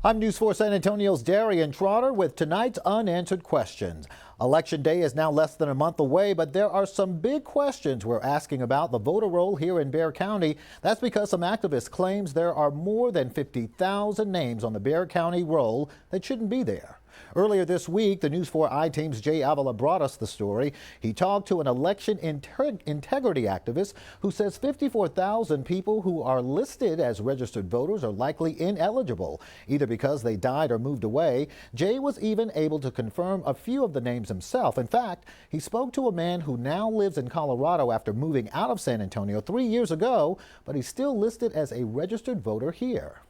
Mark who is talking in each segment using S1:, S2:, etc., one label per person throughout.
S1: I'm News 4 San Antonio's Darian Trotter with tonight's unanswered questions. Election day is now less than a month away, but there are some big questions we're asking about the voter roll here in Bexar County. That's because some activists claims there are more than 50,000 names on the Bexar County roll that shouldn't be there. Earlier this week, the News 4 team's Jay Avila brought us the story. He talked to an election integrity activist who says 54,000 people who are listed as registered voters are likely ineligible, either because they died or moved away. Jay was even able to confirm a few of the names himself. In fact, he spoke to a man who now lives in Colorado after moving out of San Antonio 3 years ago, but he's still listed as a registered voter here.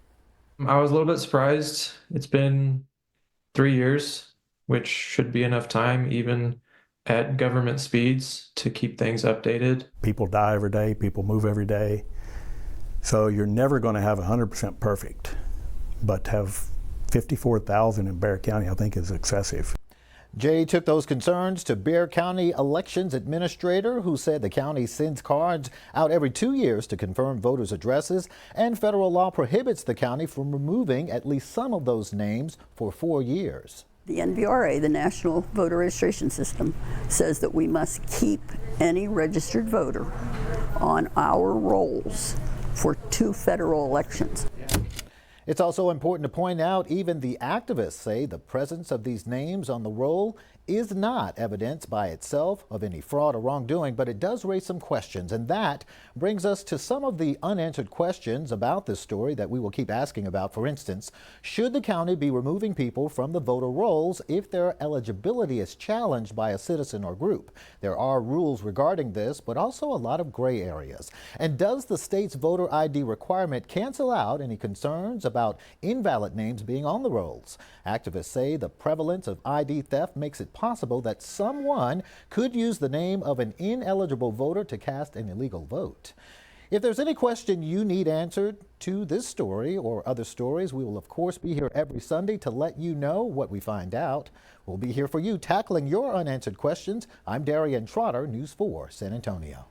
S2: I was a little bit surprised. It's been 3 years, which should be enough time, even at government speeds, to keep things updated.
S3: People die every day, people move every day. So you're never going to have 100% perfect. But to have 54,000 in Bexar County, I think is excessive.
S1: Jay took those concerns to Bexar County Elections Administrator, who said the county sends cards out every 2 years to confirm voters' addresses, and federal law prohibits the county from removing at least some of those names for 4 years.
S4: The NVRA, the National Voter Registration System, says that we must keep any registered voter on our rolls for 2 federal elections.
S1: It's also important to point out even the activists say the presence of these names on the roll is not evidence by itself of any fraud or wrongdoing, but it does raise some questions. And that brings us to some of the unanswered questions about this story that we will keep asking about. For instance, should the county be removing people from the voter rolls if their eligibility is challenged by a citizen or group? There are rules regarding this, but also a lot of gray areas. And does the state's voter ID requirement cancel out any concerns about invalid names being on the rolls? Activists say the prevalence of ID theft makes it possible that someone could use the name of an ineligible voter to cast an illegal vote. If there's any question you need answered to this story or other stories, we will of course be here every Sunday to let you know what we find out. We'll be here for you tackling your unanswered questions. I'm Darian Trotter, News 4 San Antonio.